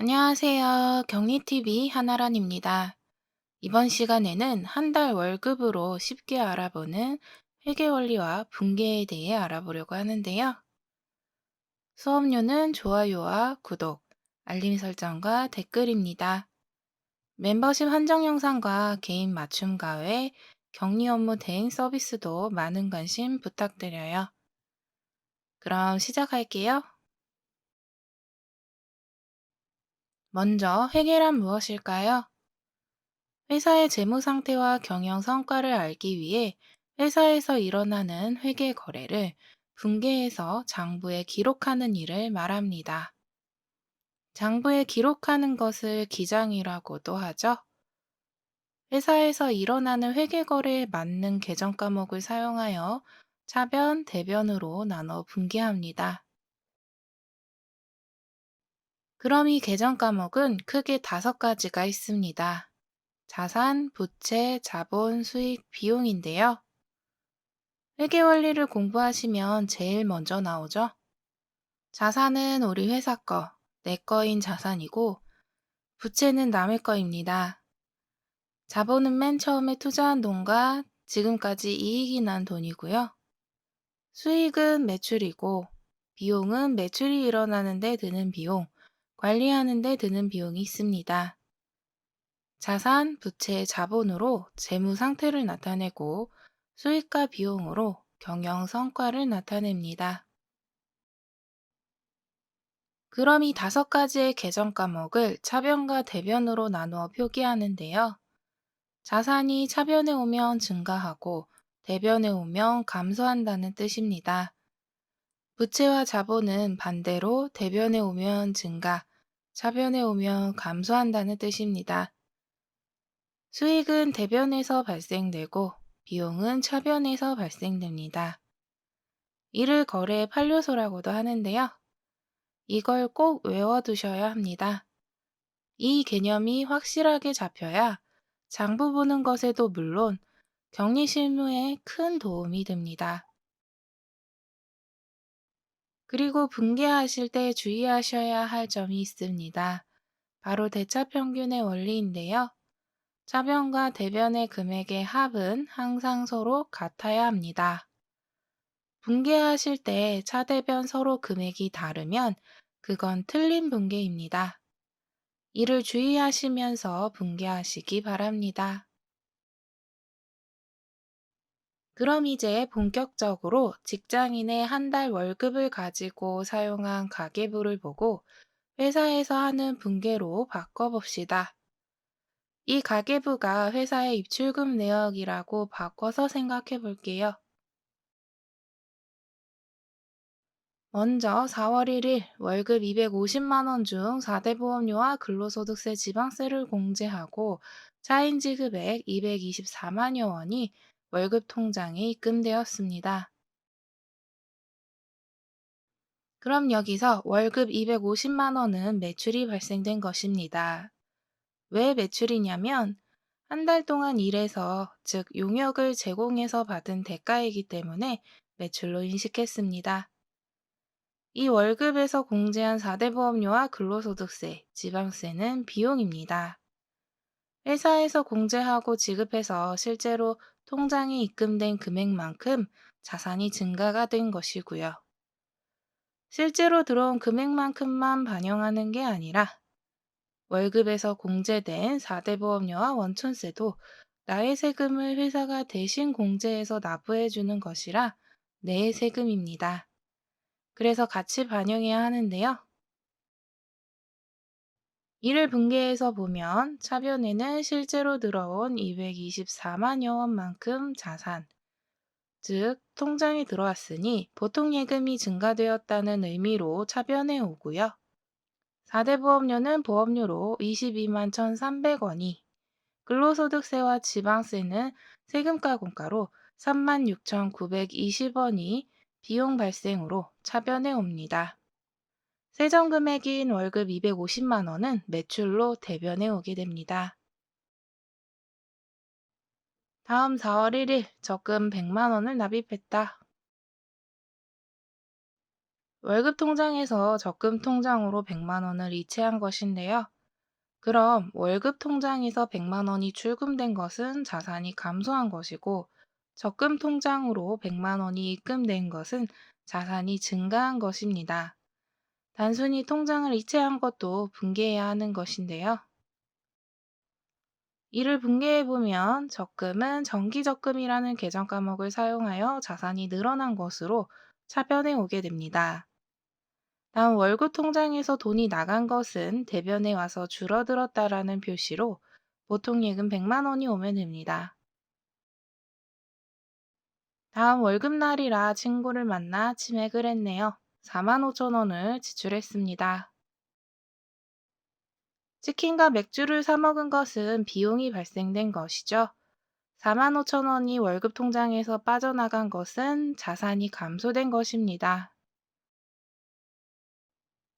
안녕하세요. 격리TV 한나란입니다. 이번 시간에는 한 달 월급으로 쉽게 알아보는 회계 원리와 분계에 대해 알아보려고 하는데요. 수업료는 좋아요와 구독, 알림 설정과 댓글입니다. 멤버십 한정 영상과 개인 맞춤 가외, 격리 업무 대행 서비스도 많은 관심 부탁드려요. 그럼 시작할게요. 먼저 회계란 무엇일까요? 회사의 재무 상태와 경영 성과를 알기 위해 회사에서 일어나는 회계 거래를 분계해서 장부에 기록하는 일을 말합니다. 장부에 기록하는 것을 기장이라고도 하죠. 회사에서 일어나는 회계 거래에 맞는 계정 과목을 사용하여 차변, 대변으로 나눠 분계합니다. 그럼 이 계정 과목은 크게 5가지가 있습니다. 자산, 부채, 자본, 수익, 비용인데요. 회계 원리를 공부하시면 제일 먼저 나오죠. 자산은 우리 회사 거, 내 거인 자산이고, 부채는 남의 거입니다. 자본은 맨 처음에 투자한 돈과 지금까지 이익이 난 돈이고요. 수익은 매출이고, 비용은 매출이 일어나는 데 드는 비용, 관리하는 데 드는 비용이 있습니다. 자산, 부채, 자본으로 재무 상태를 나타내고, 수익과 비용으로 경영 성과를 나타냅니다. 그럼 이 5가지의 계정 과목을 차변과 대변으로 나누어 표기하는데요. 자산이 차변에 오면 증가하고 대변에 오면 감소한다는 뜻입니다. 부채와 자본은 반대로 대변에 오면 증가, 차변에 오면 감소한다는 뜻입니다. 수익은 대변에서 발생되고 비용은 차변에서 발생됩니다. 이를 거래의 판료소라고도 하는데요. 이걸 꼭 외워두셔야 합니다. 이 개념이 확실하게 잡혀야 장부 보는 것에도 물론 격리 실무에 큰 도움이 됩니다. 그리고 분계하실 때 주의하셔야 할 점이 있습니다. 바로 대차평균의 원리인데요. 차변과 대변의 금액의 합은 항상 서로 같아야 합니다. 분계하실 때 차대변 서로 금액이 다르면 그건 틀린 분계입니다. 이를 주의하시면서 분계하시기 바랍니다. 그럼 이제 본격적으로 직장인의 한 달 월급을 가지고 사용한 가계부를 보고 회사에서 하는 분계로 바꿔봅시다. 이 가계부가 회사의 입출금 내역이라고 바꿔서 생각해 볼게요. 먼저 4월 1일 월급 250만 원 중 4대 보험료와 근로소득세 지방세를 공제하고 차인 지급액 224만여 원이 월급 통장에 입금되었습니다. 그럼 여기서 월급 250만 원은 매출이 발생된 것입니다. 왜 매출이냐면 한 달 동안 일해서, 즉 용역을 제공해서 받은 대가이기 때문에 매출로 인식했습니다. 이 월급에서 공제한 4대 보험료와 근로소득세, 지방세는 비용입니다. 회사에서 공제하고 지급해서 실제로 통장에 입금된 금액만큼 자산이 증가가 된 것이고요. 실제로 들어온 금액만큼만 반영하는 게 아니라 월급에서 공제된 4대 보험료와 원천세도 나의 세금을 회사가 대신 공제해서 납부해 주는 것이라 내 세금입니다. 그래서 같이 반영해야 하는데요. 이를 분계해서 보면 차변에는 실제로 들어온 224만여 원만큼 자산, 즉 통장에 들어왔으니 보통 예금이 증가되었다는 의미로 차변에 오고요. 4대 보험료는 보험료로 22만 1,300원이, 근로소득세와 지방세는 세금과 공과로 36,920원이 비용 발생으로 차변에 옵니다. 세전 금액인 월급 250만 원은 매출로 대변에 오게 됩니다. 다음 4월 1일 적금 100만 원을 납입했다. 월급 통장에서 적금 통장으로 100만 원을 이체한 것인데요. 그럼 월급 통장에서 100만 원이 출금된 것은 자산이 감소한 것이고, 적금 통장으로 100만 원이 입금된 것은 자산이 증가한 것입니다. 단순히 통장을 이체한 것도 분개해야 하는 것인데요. 이를 분개해 보면 적금은 정기적금이라는 계정 과목을 사용하여 자산이 늘어난 것으로 차변해 오게 됩니다. 다음 월급 통장에서 돈이 나간 것은 대변에 와서 줄어들었다라는 표시로 보통 예금 100만 원이 오면 됩니다. 다음 월급날이라 친구를 만나 치맥을 했네요. 4만 5천 원을 지출했습니다. 치킨과 맥주를 사 먹은 것은 비용이 발생된 것이죠. 4만 5천 원이 월급 통장에서 빠져나간 것은 자산이 감소된 것입니다.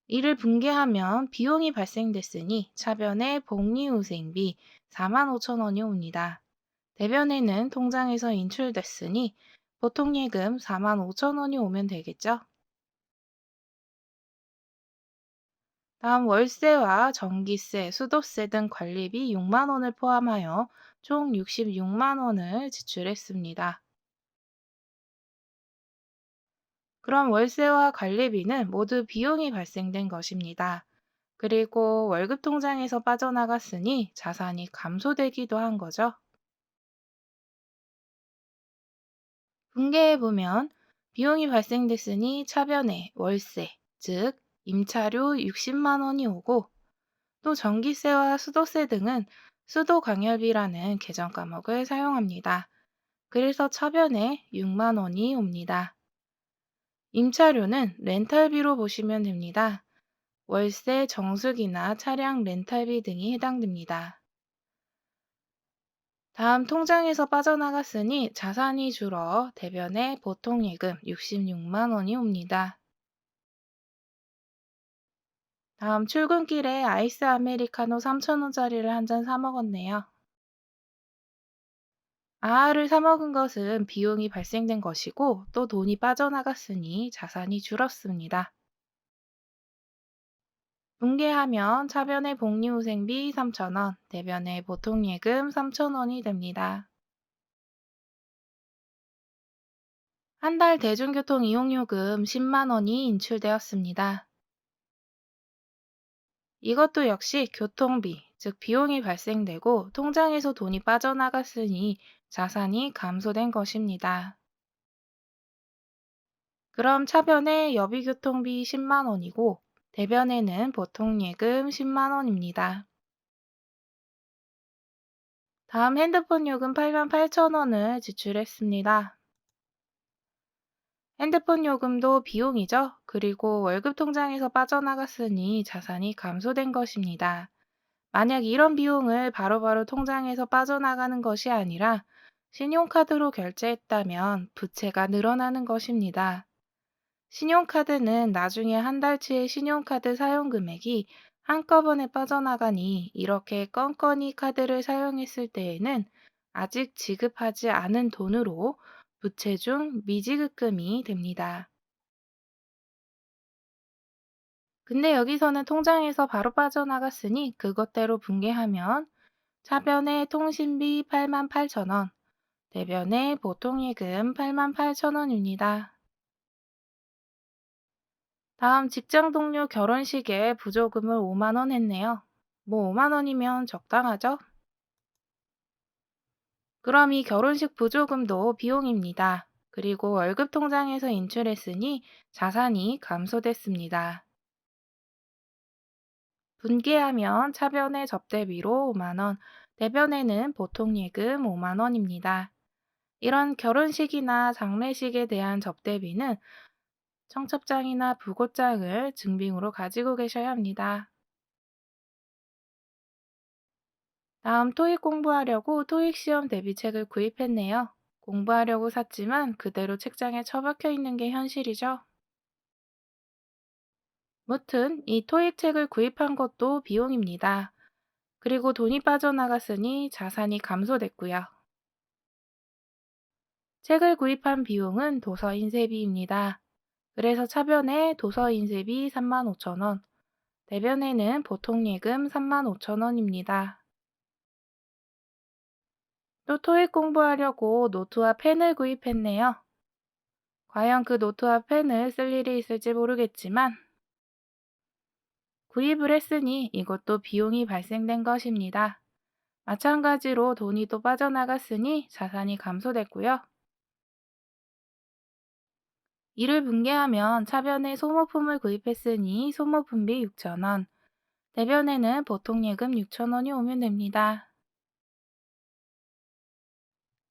이를 분개하면 비용이 발생됐으니 차변에 복리후생비 4만 5천 원이 옵니다. 대변에는 통장에서 인출됐으니 보통 예금 4만 5천 원이 오면 되겠죠? 다음 월세와 전기세, 수도세 등 관리비 6만 원을 포함하여 총 66만 원을 지출했습니다. 그럼 월세와 관리비는 모두 비용이 발생된 것입니다. 그리고 월급 통장에서 빠져나갔으니 자산이 감소되기도 한 거죠. 분개해보면 비용이 발생됐으니 차변에 월세, 즉 임차료 60만 원이 오고, 또 전기세와 수도세 등은 수도광열비라는 계정 과목을 사용합니다. 그래서 차변에 6만 원이 옵니다. 임차료는 렌탈비로 보시면 됩니다. 월세, 정수기나 차량 렌탈비 등이 해당됩니다. 다음 통장에서 빠져나갔으니 자산이 줄어 대변에 보통 예금 66만 원이 옵니다. 다음 출근길에 아이스 아메리카노 3,000원짜리를 한 잔 사 먹었네요. 아하를 사 먹은 것은 비용이 발생된 것이고, 또 돈이 빠져나갔으니 자산이 줄었습니다. 분개하면 차변의 복리후생비 3,000원, 대변의 보통예금 3,000원이 됩니다. 한 달 대중교통 이용요금 10만 원이 인출되었습니다. 이것도 역시 교통비, 즉 비용이 발생되고 통장에서 돈이 빠져나갔으니 자산이 감소된 것입니다. 그럼 차변에 여비교통비 10만 원이고 대변에는 보통예금 10만 원입니다. 다음 핸드폰 요금 8만 8천 원을 지출했습니다. 핸드폰 요금도 비용이죠. 그리고 월급 통장에서 빠져나갔으니 자산이 감소된 것입니다. 만약 이런 비용을 바로바로 통장에서 빠져나가는 것이 아니라 신용카드로 결제했다면 부채가 늘어나는 것입니다. 신용카드는 나중에 한 달치의 신용카드 사용 금액이 한꺼번에 빠져나가니, 이렇게 건건이 카드를 사용했을 때에는 아직 지급하지 않은 돈으로 부채 중 미지급금이 됩니다. 근데 여기서는 통장에서 바로 빠져나갔으니 그것대로 분개하면 차변에 통신비 8만 8천 원, 대변에 보통예금 8만 8천 원입니다. 다음 직장 동료 결혼식에 부조금을 5만 원 했네요. 뭐 5만 원이면 적당하죠? 그럼 이 결혼식 부조금도 비용입니다. 그리고 월급 통장에서 인출했으니 자산이 감소됐습니다. 분개하면 차변의 접대비로 5만 원, 대변에는 보통예금 5만 원입니다. 이런 결혼식이나 장례식에 대한 접대비는 청첩장이나 부고장을 증빙으로 가지고 계셔야 합니다. 다음 토익 공부하려고 토익 시험 대비책을 구입했네요. 공부하려고 샀지만 그대로 책장에 처박혀 있는 게 현실이죠. 무튼 이 토익 책을 구입한 것도 비용입니다. 그리고 돈이 빠져나갔으니 자산이 감소됐고요. 책을 구입한 비용은 도서 인쇄비입니다. 그래서 차변에 도서 인쇄비 35,000원, 대변에는 보통 예금 35,000원입니다. 또 토익 공부하려고 노트와 펜을 구입했네요. 과연 그 노트와 펜을 쓸 일이 있을지 모르겠지만 구입을 했으니 이것도 비용이 발생된 것입니다. 마찬가지로 돈이 또 빠져나갔으니 자산이 감소됐고요. 이를 분개하면 차변에 소모품을 구입했으니 소모품비 6,000원, 대변에는 보통 예금 6,000원이 오면 됩니다.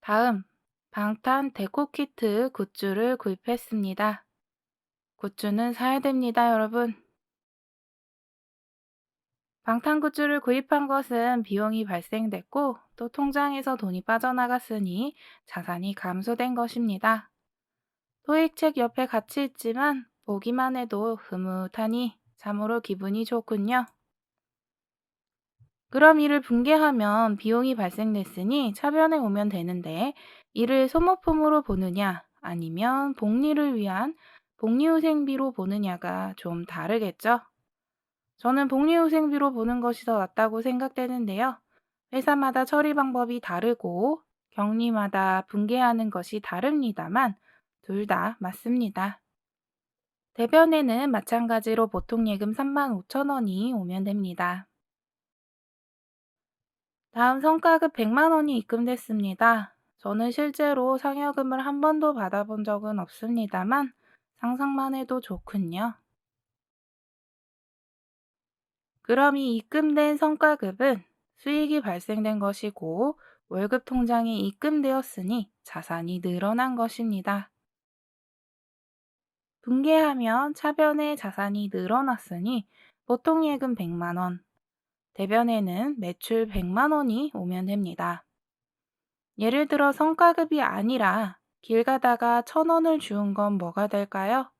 다음, 방탄 데코 키트 굿즈를 구입했습니다. 굿즈는 사야 됩니다, 여러분. 방탄 굿즈를 구입한 것은 비용이 발생됐고 또 통장에서 돈이 빠져나갔으니 자산이 감소된 것입니다. 토익책 옆에 같이 있지만 보기만 해도 흐뭇하니 참으로 기분이 좋군요. 그럼 이를 분개하면 비용이 발생됐으니 차변에 오면 되는데 이를 소모품으로 보느냐 아니면 복리를 위한 복리후생비로 보느냐가 좀 다르겠죠? 저는 복리후생비로 보는 것이 더 낫다고 생각되는데요. 회사마다 처리 방법이 다르고 격리마다 분개하는 것이 다릅니다만 둘 다 맞습니다. 대변에는 마찬가지로 보통 예금 35,000원이 오면 됩니다. 다음 성과급 100만 원이 입금됐습니다. 저는 실제로 상여금을 한 번도 받아본 적은 없습니다만 상상만 해도 좋군요. 그럼 이 입금된 성과급은 수익이 발생된 것이고 월급 통장에 입금되었으니 자산이 늘어난 것입니다. 분개하면 차변에 자산이 늘어났으니 보통 예금 100만 원, 대변에는 매출 100만 원이 오면 됩니다. 예를 들어 성과급이 아니라 길 가다가 1,000원을 주운 건 뭐가 될까요?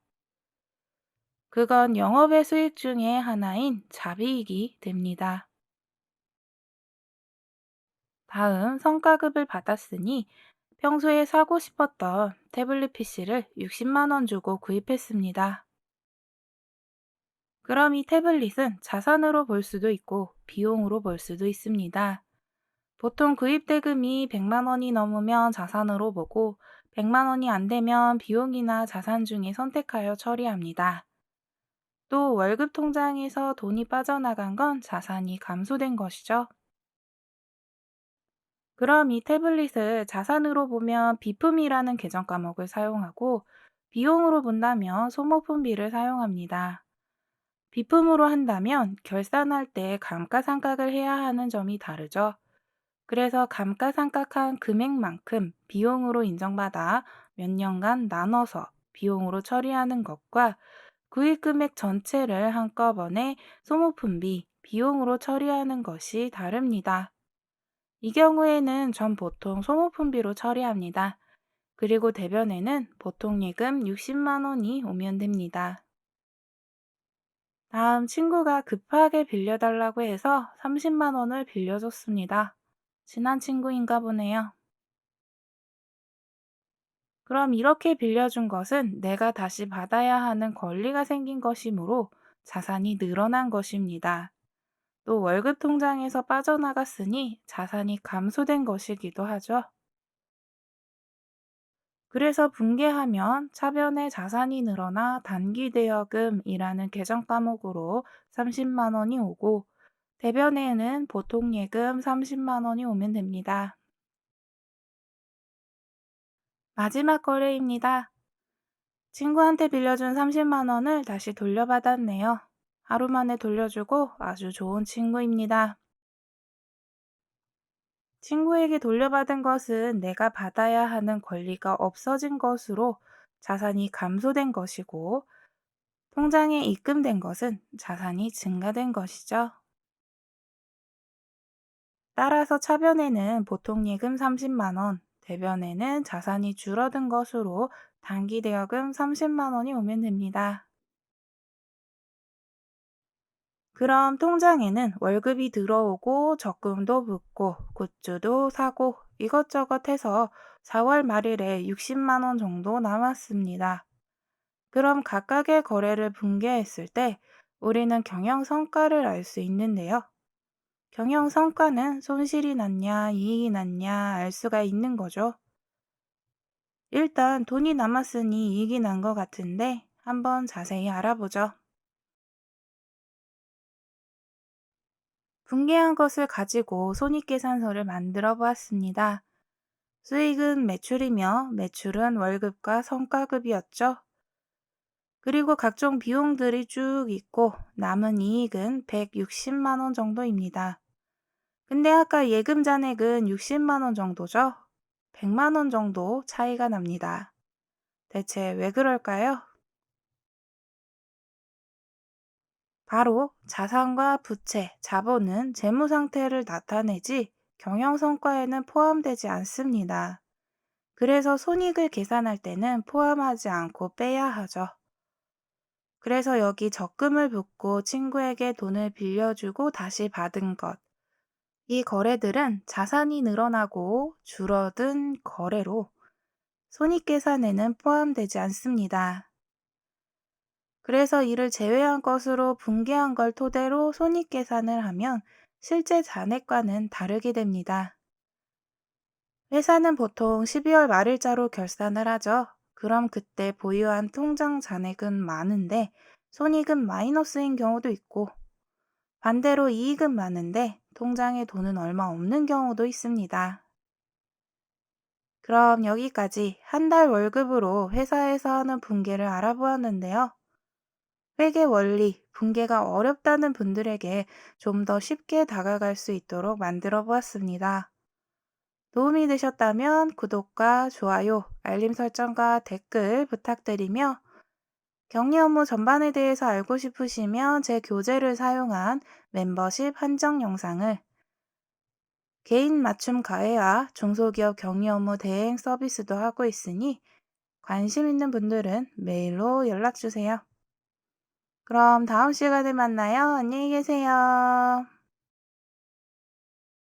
그건 영업의 수익 중에 하나인 자비익이 됩니다. 다음 성과급을 받았으니 평소에 사고 싶었던 태블릿 PC를 60만 원 주고 구입했습니다. 그럼 이 태블릿은 자산으로 볼 수도 있고 비용으로 볼 수도 있습니다. 보통 구입 대금이 100만 원이 넘으면 자산으로 보고 100만 원이 안 되면 비용이나 자산 중에 선택하여 처리합니다. 또 월급 통장에서 돈이 빠져나간 건 자산이 감소된 것이죠. 그럼 이 태블릿을 자산으로 보면 비품이라는 계정 과목을 사용하고 비용으로 본다면 소모품비를 사용합니다. 비품으로 한다면 결산할 때 감가상각을 해야 하는 점이 다르죠. 그래서 감가상각한 금액만큼 비용으로 인정받아 몇 년간 나눠서 비용으로 처리하는 것과 구입 금액 전체를 한꺼번에 소모품비, 비용으로 처리하는 것이 다릅니다. 이 경우에는 전 보통 소모품비로 처리합니다. 그리고 대변에는 보통 예금 60만 원이 오면 됩니다. 다음 친구가 급하게 빌려달라고 해서 30만 원을 빌려줬습니다. 친한 친구인가 보네요. 그럼 이렇게 빌려준 것은 내가 다시 받아야 하는 권리가 생긴 것이므로 자산이 늘어난 것입니다. 또 월급 통장에서 빠져나갔으니 자산이 감소된 것이기도 하죠. 그래서 분개하면 차변에 자산이 늘어나 단기대여금이라는 계정 과목으로 30만 원이 오고 대변에는 보통 예금 30만 원이 오면 됩니다. 마지막 거래입니다. 친구한테 빌려준 30만 원을 다시 돌려받았네요. 하루 만에 돌려주고 아주 좋은 친구입니다. 친구에게 돌려받은 것은 내가 받아야 하는 권리가 없어진 것으로 자산이 감소된 것이고, 통장에 입금된 것은 자산이 증가된 것이죠. 따라서 차변에는 보통 예금 30만 원, 대변에는 자산이 줄어든 것으로 단기 대여금 30만 원이 오면 됩니다. 그럼 통장에는 월급이 들어오고 적금도 붙고 굿즈도 사고 이것저것 해서 4월 말일에 60만 원 정도 남았습니다. 그럼 각각의 거래를 분개했을 때 우리는 경영 성과를 알 수 있는데요. 경영 성과는 손실이 났냐, 이익이 났냐 알 수가 있는 거죠. 일단 돈이 남았으니 이익이 난 것 같은데 한번 자세히 알아보죠. 분개한 것을 가지고 손익계산서를 만들어 보았습니다. 수익은 매출이며 매출은 월급과 성과급이었죠. 그리고 각종 비용들이 쭉 있고 남은 이익은 160만 원 정도입니다. 근데 아까 예금 잔액은 60만 원 정도죠? 100만 원 정도 차이가 납니다. 대체 왜 그럴까요? 바로 자산과 부채, 자본은 재무 상태를 나타내지 경영 성과에는 포함되지 않습니다. 그래서 손익을 계산할 때는 포함하지 않고 빼야 하죠. 그래서 여기 적금을 붓고 친구에게 돈을 빌려주고 다시 받은 것. 이 거래들은 자산이 늘어나고 줄어든 거래로 손익계산에는 포함되지 않습니다. 그래서 이를 제외한 것으로 분개한 걸 토대로 손익계산을 하면 실제 잔액과는 다르게 됩니다. 회사는 보통 12월 말일자로 결산을 하죠. 그럼 그때 보유한 통장 잔액은 많은데 손익은 마이너스인 경우도 있고 반대로 이익은 많은데 통장에 돈은 얼마 없는 경우도 있습니다. 그럼 여기까지 한 달 월급으로 회사에서 하는 분개를 알아보았는데요. 회계 원리, 분개가 어렵다는 분들에게 좀 더 쉽게 다가갈 수 있도록 만들어 보았습니다. 도움이 되셨다면 구독과 좋아요, 알림 설정과 댓글 부탁드리며 격리 업무 전반에 대해서 알고 싶으시면 제 교재를 사용한 멤버십 한정 영상을 개인 맞춤 과외와 중소기업 격리 업무 대행 서비스도 하고 있으니 관심 있는 분들은 메일로 연락 주세요. 그럼 다음 시간에 만나요. 안녕히 계세요.